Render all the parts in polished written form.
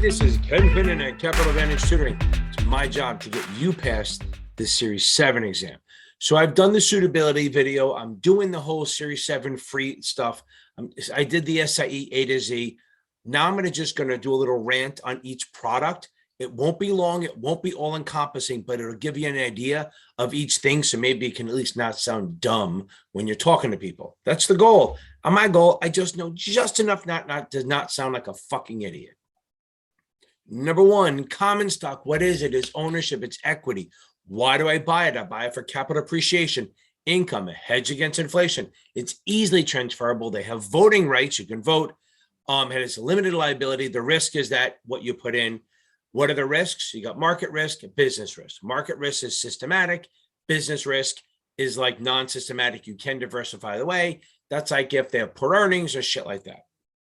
this is Ken Finnan at Capital Advantage Tutoring. It's my job to get you past this Series 7 exam. So I've done the suitability video. I'm doing the whole Series 7 free stuff. I did the SIE A to Z. Now I'm just going to do a little rant on each product. It won't be long. It won't be all encompassing, but it'll give you an idea of each thing. So maybe it can at least not sound dumb when you're talking to people. That's the goal. On my goal, I just know just enough does not sound like a fucking idiot. Number one, common stock. What is it? It's ownership. It's equity. Why do I buy it? I buy it for capital appreciation, income, a hedge against inflation. It's easily transferable. They have voting rights. You can vote. It has a limited liability. The risk is that what you put in. What are the risks? You got market risk, business risk. Market risk is systematic. Business risk is like non-systematic. You can diversify the way. That's like if they have poor earnings or shit like that.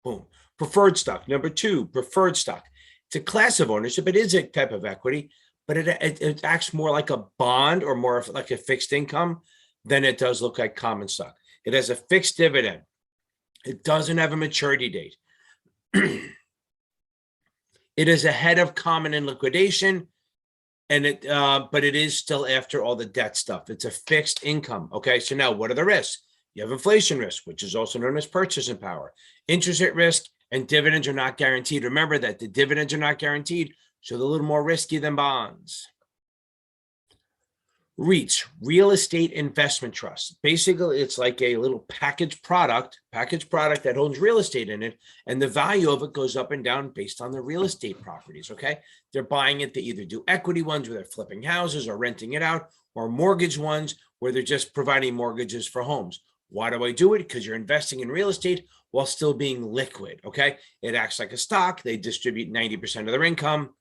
Boom. Preferred stock. Number two, preferred stock. It's a class of ownership. It is a type of equity, but it acts more like a bond or more like a fixed income than it does look like common stock. It has a fixed dividend. It doesn't have a maturity date. It is ahead of common in liquidation, and but it is still after all the debt stuff. It's a fixed income. Okay, so now what are the risks? You have inflation risk, which is also known as purchasing power, interest rate risk, and dividends are not guaranteed. Remember that the dividends are not guaranteed, so they're a little more risky than bonds. REITs, real estate investment trusts. Basically, it's like a little package product that holds real estate in it, and the value of it goes up and down based on the real estate properties, okay? They're buying it. They either do equity ones where they're flipping houses or renting it out, or mortgage ones where they're just providing mortgages for homes. Why do I do it? Because you're investing in real estate while still being liquid, okay? It acts like a stock. They distribute 90% of their income.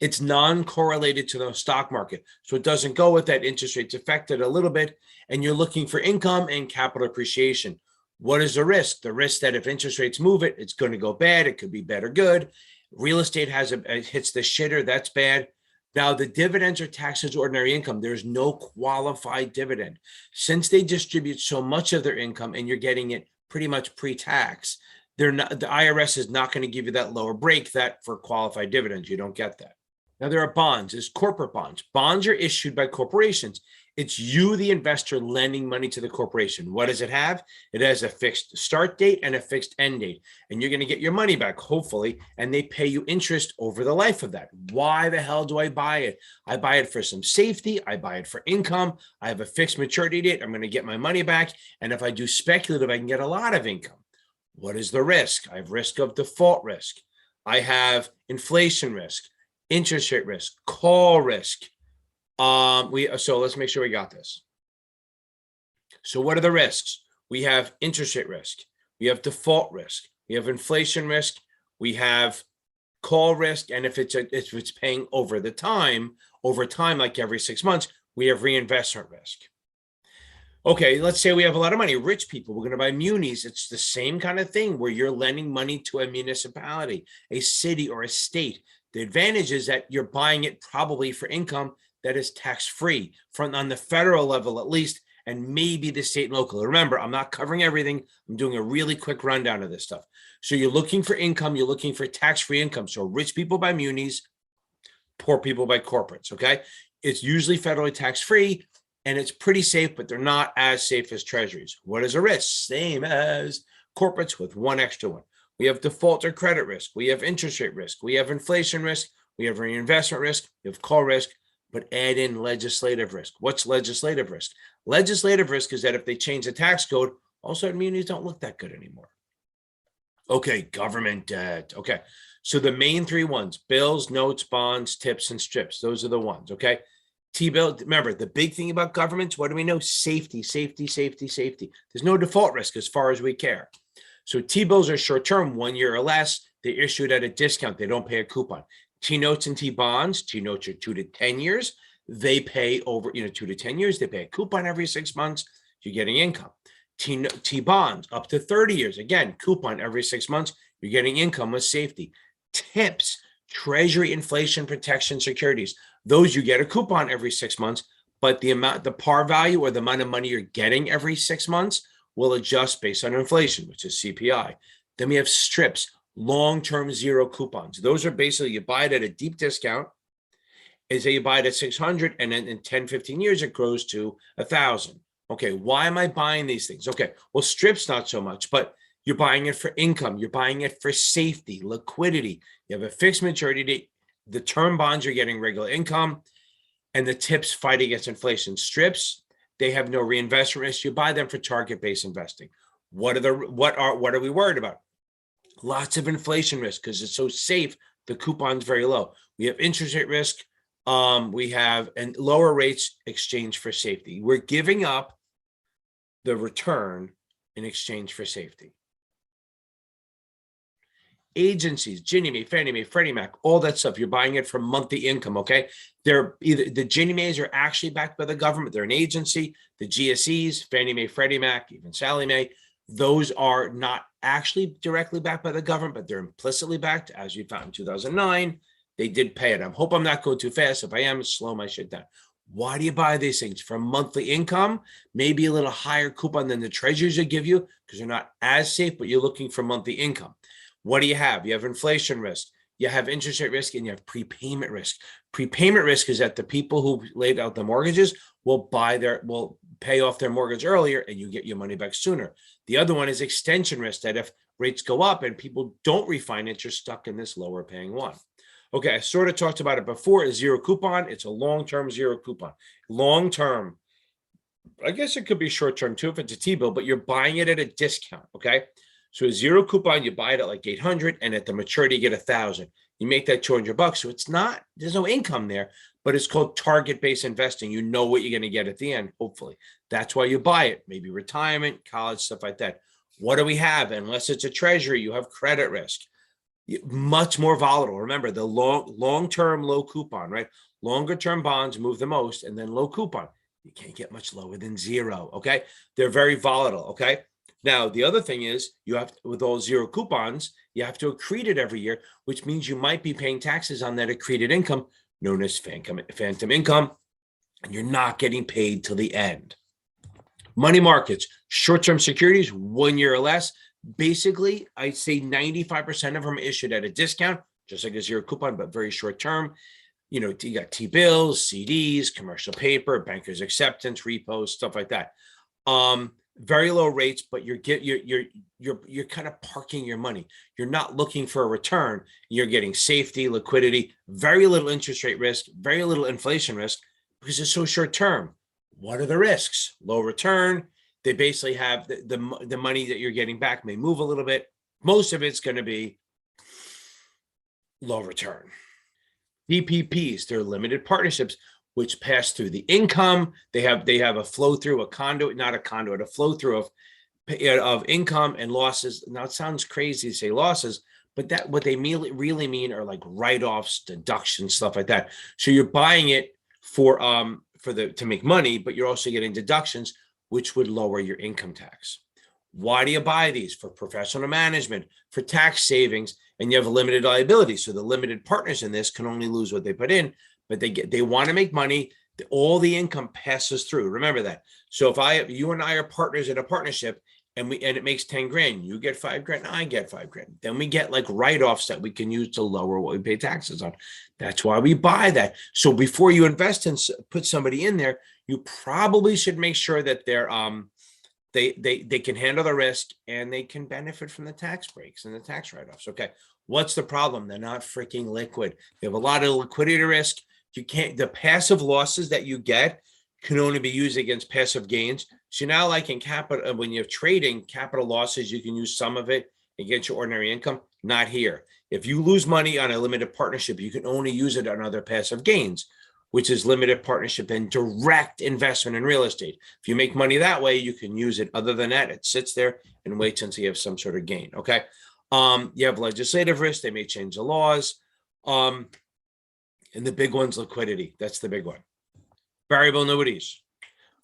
It's non-correlated to the stock market, so it doesn't go with that. Interest rates affected a little bit, and you're looking for income and capital appreciation. What is the risk? The risk that if interest rates move it, it's going to go bad. It could be bad or good. Real estate hits the shitter. That's bad. Now, the dividends are taxed as ordinary income. There's no qualified dividend. Since they distribute so much of their income and you're getting it pretty much pre-tax, the IRS is not going to give you that lower break that for qualified dividends. You don't get that. Now, there are bonds. There's corporate bonds. Bonds are issued by corporations. It's you, the investor, lending money to the corporation. What does it have? It has a fixed start date and a fixed end date. And you're going to get your money back, hopefully, and they pay you interest over the life of that. Why the hell do I buy it? I buy it for some safety. I buy it for income. I have a fixed maturity date. I'm going to get my money back. And if I do speculative, I can get a lot of income. What is the risk? I have risk of default risk. I have inflation risk, interest rate risk, call risk. So let's make sure we got this. So what are the risks? We have interest rate risk. We have default risk. We have inflation risk. We have call risk. And if it's paying over time, like every 6 months, we have reinvestment risk. Okay, let's say we have a lot of money, rich people, we're going to buy munis. It's the same kind of thing where you're lending money to a municipality, a city, or a state. The advantage is that you're buying it probably for income that is tax-free on the federal level, at least, and maybe the state and local. Remember, I'm not covering everything. I'm doing a really quick rundown of this stuff. So you're looking for income. You're looking for tax-free income. So rich people buy munis, poor people buy corporates, okay? It's usually federally tax-free, and it's pretty safe, but they're not as safe as treasuries. What is a risk? Same as corporates with one extra one. We have default or credit risk. We have interest rate risk. We have inflation risk. We have reinvestment risk. We have call risk, but add in legislative risk. What's legislative risk? Legislative risk is that if they change the tax code, all of a sudden munis don't look that good anymore. Okay, government debt. Okay, so the main three ones: bills, notes, bonds, tips, and strips. Those are the ones, okay? T-bill, remember, the big thing about governments, what do we know? Safety, safety, safety, safety. There's no default risk as far as we care. So T-bills are short-term, 1 year or less. They're issued at a discount. They don't pay a coupon. T-notes and T-bonds, T-notes are 2 to 10 years. They pay over, 2 to 10 years. They pay a coupon every 6 months. You're getting income. T-bonds up to 30 years. Again, coupon every 6 months. You're getting income with safety. TIPS, Treasury Inflation Protection Securities. Those you get a coupon every 6 months, but the par value or the amount of money you're getting every 6 months will adjust based on inflation, which is CPI. Then we have strips, long-term zero coupons. Those are basically, you buy it at a deep discount, and say you buy it at 600, and then in 10, 15 years, it grows to 1,000. Okay, why am I buying these things? Okay, well, strips, not so much, but you're buying it for income. You're buying it for safety, liquidity. You have a fixed maturity date. The term bonds are getting regular income, and the tips fight against inflation. Strips, they have no reinvestment risk. You buy them for target-based investing. What are we worried about? Lots of inflation risk because it's so safe. The coupon's very low. We have interest rate risk. We have and lower rates exchange for safety. We're giving up the return in exchange for safety. Agencies, Ginnie Mae, Fannie Mae, Freddie Mac, all that stuff. You're buying it for monthly income. Okay, they're either the Ginnie Mae's are actually backed by the government. They're an agency. The GSEs, Fannie Mae, Freddie Mac, even Sallie Mae, those are not actually directly backed by the government, but they're implicitly backed, as you found in 2009. They did pay it. I hope I'm not going too fast. If I am, slow my shit down. Why do you buy these things? For monthly income, maybe a little higher coupon than the treasuries will give you because they're not as safe, but you're looking for monthly income. What do you have? You have inflation risk, you have interest rate risk, and you have prepayment risk. Prepayment risk is that the people who laid out the mortgages will pay off their mortgage earlier and you get your money back sooner. The other one is extension risk, that if rates go up and people don't refinance, you're stuck in this lower paying one. Okay, I sort of talked about it before. A zero coupon, it's a long-term zero coupon. Long-term, I guess it could be short-term too if it's a T-bill, but you're buying it at a discount, okay? So a zero coupon, you buy it at like 800, and at the maturity, you get 1,000. You make that $200. So it's not, there's no income there, but it's called target-based investing. You know what you're going to get at the end, hopefully. That's why you buy it. Maybe retirement, college, stuff like that. What do we have? Unless it's a treasury, you have credit risk. Much more volatile. Remember, the long-term low coupon, right? Longer term bonds move the most, and then low coupon. You can't get much lower than zero, okay? They're very volatile, okay? Now, the other thing is you have, with all zero coupons, you have to accrete it every year, which means you might be paying taxes on that accreted income, known as phantom income, and you're not getting paid till the end. Money markets, short-term securities, 1 year or less. Basically, I'd say 95% of them are issued at a discount, just like a zero coupon, but very short term. You know, you got T-bills, CDs, commercial paper, bankers acceptance, repos, stuff like that. Very low rates, but you're kind of parking your money. You're not looking for a return. You're getting safety, liquidity, very little interest rate risk, very little inflation risk because it's so short term. What are the risks? Low return. They basically have the money that you're getting back may move a little bit. Most of it's going to be low return. DPPs, they're limited partnerships, which pass through the income. They have a flow through, a conduit, not a conduit, a flow through of income and losses. Now it sounds crazy to say losses, but that what they really mean are like write-offs, deductions, stuff like that. So you're buying it to make money, but you're also getting deductions, which would lower your income tax. Why do you buy these? For professional management, for tax savings, and you have a limited liability. So the limited partners in this can only lose what they put in, but they want to make money. All the income passes through. Remember that. So if you and I are partners in a partnership and it makes 10 grand, you get 5 grand, I get 5 grand. Then we get like write-offs that we can use to lower what we pay taxes on. That's why we buy that. So before you invest and put somebody in there, you probably should make sure that they can handle the risk and they can benefit from the tax breaks and the tax write-offs. Okay. What's the problem? They're not freaking liquid. They have a lot of liquidity risk. The passive losses that you get can only be used against passive gains. So now, like in capital, when you're trading capital losses, you can use some of it against your ordinary income. Not here. If you lose money on a limited partnership, you can only use it on other passive gains, which is limited partnership and direct investment in real estate. If you make money that way, you can use it. Other than that, it sits there and waits until you have some sort of gain. Okay. You have legislative risk. They may change the laws. And the big one's liquidity. That's the big one. Variable annuities.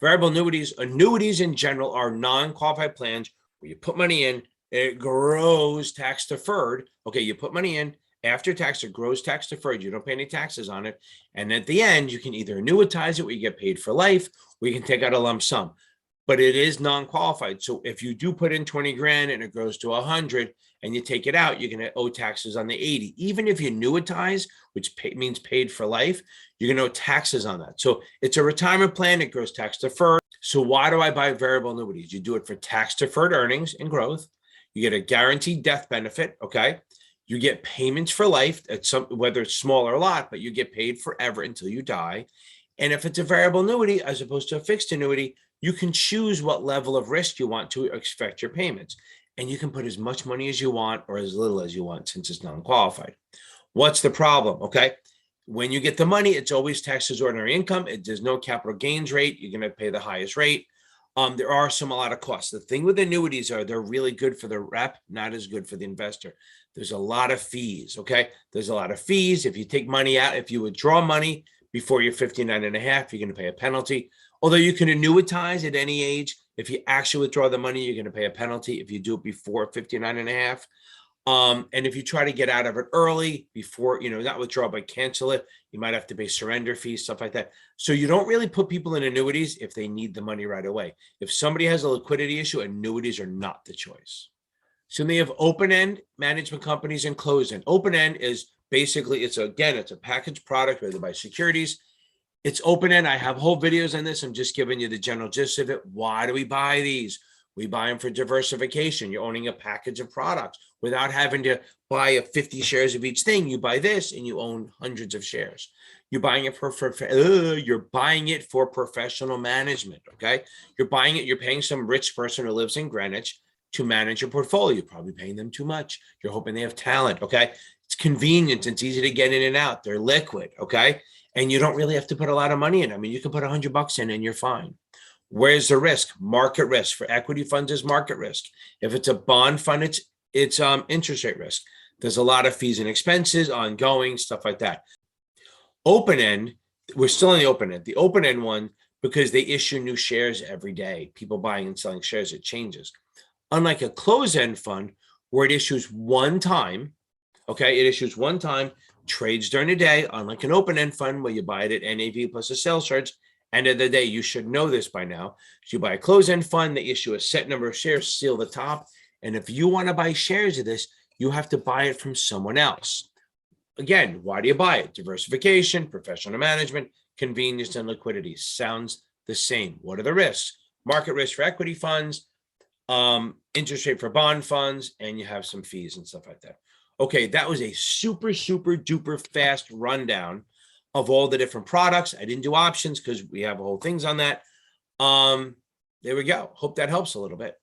Variable annuities in general are non-qualified plans where you put money in, it grows tax deferred. Okay, you put money in, after tax, it grows tax deferred. You don't pay any taxes on it. And at the end, you can either annuitize it where you get paid for life, or you can take out a lump sum. but it is non-qualified. So if you do put in 20 grand and it grows to 100 and you take it out, you're going to owe taxes on the 80. Even if you annuitize, which means paid for life, you're going to owe taxes on that. So it's a retirement plan. It grows tax deferred. So why do I buy variable annuities? You do it for tax deferred earnings and growth. You get a guaranteed death benefit. Okay. You get payments for life at some, whether it's small or a lot, but you get paid forever until you die. And if it's a variable annuity, as opposed to a fixed annuity, you can choose what level of risk you want to expect your payments. And you can put as much money as you want or as little as you want since it's non-qualified. What's the problem? Okay. When you get the money, it's always taxed as ordinary income. There's no capital gains rate. You're going to pay the highest rate. There are a lot of costs. The thing with annuities are they're really good for the rep, not as good for the investor. There's a lot of fees. Okay. There's a lot of fees. If you take money out, if you withdraw money before you're 59 and a half, you're going to pay a penalty. Although you can annuitize at any age. If you actually withdraw the money, you're going to pay a penalty if you do it before 59 and a half. And if you try to get out of it early before, not withdraw, but cancel it, you might have to pay surrender fees, stuff like that. So you don't really put people in annuities if they need the money right away. If somebody has a liquidity issue, annuities are not the choice. So they have open-end management companies and closed-end. Open-end is basically, it's a packaged product rated by Securities. It's open-end. I have whole videos on this. I'm just giving you the general gist of it. Why do we buy these? We buy them for diversification. You're owning a package of products without having to buy 50 shares of each thing. You buy this and you own hundreds of shares. You're buying it for professional management. Okay. You're buying it. You're paying some rich person who lives in Greenwich to manage your portfolio. You're probably paying them too much. You're hoping they have talent. Okay. It's convenient. It's easy to get in and out. They're liquid. Okay. And you don't really have to put a lot of money in. I mean, you can put $100 in and you're fine. Where's the risk? Market risk. For equity funds is market risk. If it's a bond fund, it's interest rate risk. There's a lot of fees and expenses, ongoing, stuff like that. Open end, we're still in the open end. The open end one, because they issue new shares every day. People buying and selling shares, it changes. Unlike a closed end fund where it issues one time, okay, it issues one time, trades during the day, unlike an open end fund where you buy it at NAV plus a sales charge. End of the day, you should know this by now. So you buy a closed-end fund, they issue a set number of shares, seal the top. And if you want to buy shares of this, you have to buy it from someone else. Again, why do you buy it? Diversification, professional management, convenience, and liquidity. Sounds the same. What are the risks? Market risk for equity funds, interest rate for bond funds, and you have some fees and stuff like that. Okay, that was a super, super duper fast rundown of all the different products. I didn't do options because we have whole things on that. There we go. Hope that helps a little bit.